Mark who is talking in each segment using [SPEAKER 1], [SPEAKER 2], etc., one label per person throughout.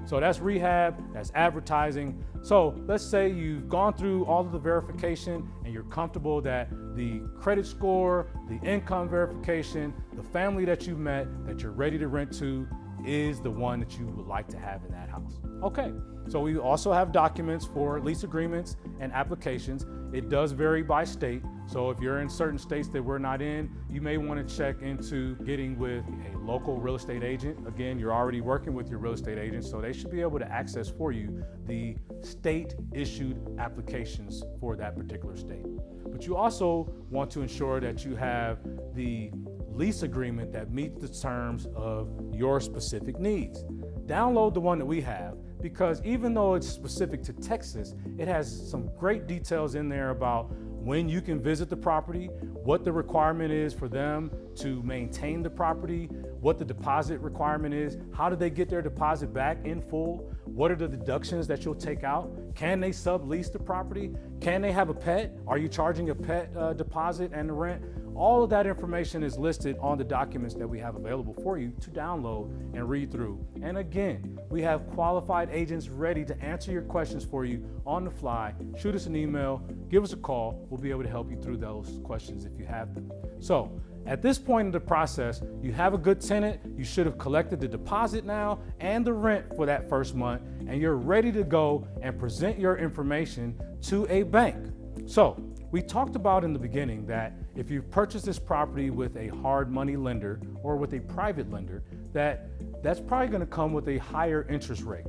[SPEAKER 1] So that's rehab, that's advertising. So let's say you've gone through all of the verification and you're comfortable that the credit score, the income verification, the family that you met, that you're ready to rent to is the one that you would like to have in that house. Okay, so we also have documents for lease agreements and applications. It does vary by state. So if you're in certain states that we're not in, you may want to check into getting with a local real estate agent. Again, you're already working with your real estate agent, so they should be able to access for you the state issued applications for that particular state. But you also want to ensure that you have the lease agreement that meets the terms of your specific needs. Download the one that we have, because even though it's specific to Texas, it has some great details in there about when you can visit the property, what the requirement is for them to maintain the property, what the deposit requirement is, how do they get their deposit back in full, what are the deductions that you'll take out, can they sublease the property, can they have a pet, are you charging a pet deposit and the rent? All of that information is listed on the documents that we have available for you to download and read through. And again, we have qualified agents ready to answer your questions for you on the fly. Shoot us an email, give us a call. We'll be able to help you through those questions if you have them. So at this point in the process, you have a good tenant, you should have collected the deposit now and the rent for that first month, and you're ready to go and present your information to a bank. So we talked about in the beginning that if you purchase this property with a hard money lender or with a private lender, that's probably going to come with a higher interest rate.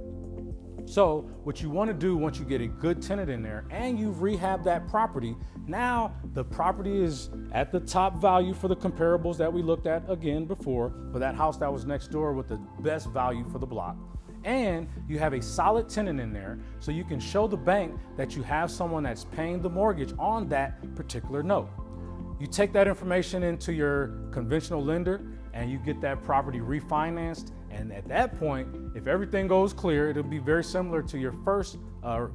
[SPEAKER 1] So what you want to do once you get a good tenant in there and you've rehabbed that property, now the property is at the top value for the comparables that we looked at again before, for that house that was next door with the best value for the block. And you have a solid tenant in there, so you can show the bank that you have someone that's paying the mortgage on that particular note. You take that information into your conventional lender and you get that property refinanced. And at that point, if everything goes clear, it'll be very similar to your first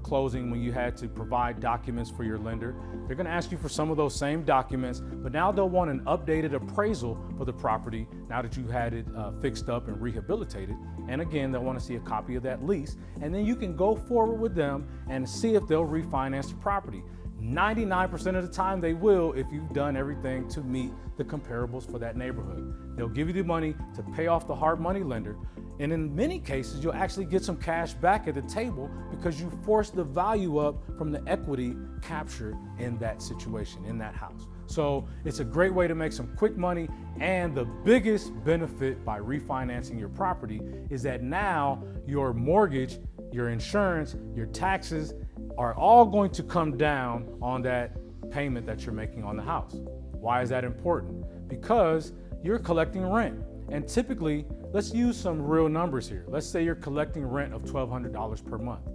[SPEAKER 1] closing when you had to provide documents for your lender. They're going to ask you for some of those same documents, but now they'll want an updated appraisal for the property now that you had it fixed up and rehabilitated. And again, they'll want to see a copy of that lease. And then you can go forward with them and see if they'll refinance the property. 99% of the time they will if you've done everything to meet the comparables for that neighborhood. They'll give you the money to pay off the hard money lender. And in many cases, you'll actually get some cash back at the table because you forced the value up from the equity captured in that situation, in that house. So it's a great way to make some quick money. And the biggest benefit by refinancing your property is that now your mortgage, your insurance, your taxes are all going to come down on that payment that you're making on the house. Why is that important? Because you're collecting rent. And typically, let's use some real numbers here. Let's say you're collecting rent of $1,200 per month.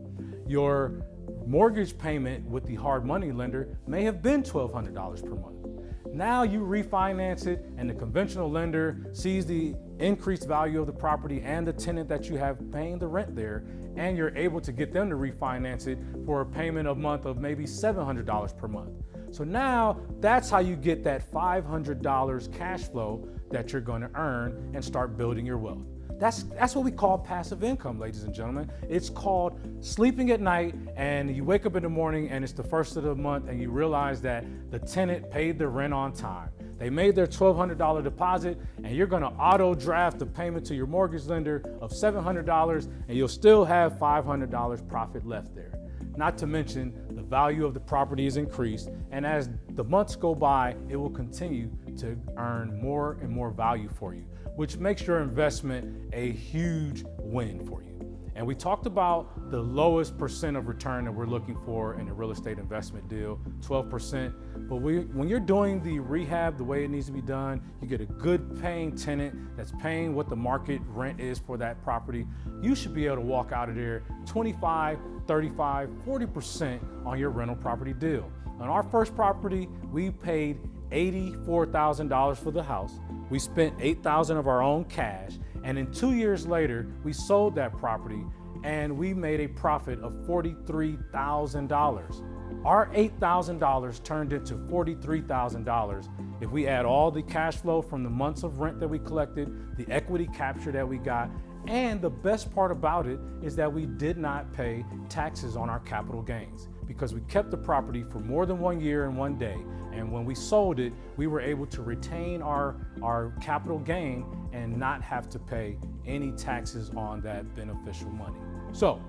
[SPEAKER 1] Your mortgage payment with the hard money lender may have been $1,200 per month. Now you refinance it and the conventional lender sees the increased value of the property and the tenant that you have paying the rent there, and you're able to get them to refinance it for a payment a month of maybe $700 per month. So now that's how you get that $500 cash flow that you're going to earn and start building your wealth. That's what we call passive income, ladies and gentlemen. It's called sleeping at night and you wake up in the morning and it's the first of the month and you realize that the tenant paid the rent on time. They made their $1,200 deposit and you're gonna auto draft the payment to your mortgage lender of $700 and you'll still have $500 profit left there. Not to mention the value of the property is increased, and as the months go by, it will continue to earn more and more value for you, which makes your investment a huge win for you. And we talked about the lowest percent of return that we're looking for in a real estate investment deal, 12%. But when you're doing the rehab the way it needs to be done, you get a good paying tenant that's paying what the market rent is for that property. You should be able to walk out of there 25, 35, 40% on your rental property deal. On our first property, we paid $84,000 for the house. We spent $8,000 of our own cash. And then 2 years later, we sold that property and we made a profit of $43,000. Our $8,000 turned into $43,000 if we add all the cash flow from the months of rent that we collected, the equity capture that we got, And the best part about it is that we did not pay taxes on our capital gains because we kept the property for more than 1 year and 1 day. And when we sold it, we were able to retain our capital gain and not have to pay any taxes on that beneficial money. So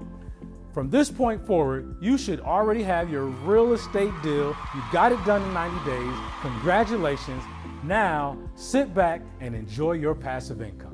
[SPEAKER 1] from this point forward, you should already have your real estate deal. You got it done in 90 days. Congratulations. Now sit back and enjoy your passive income.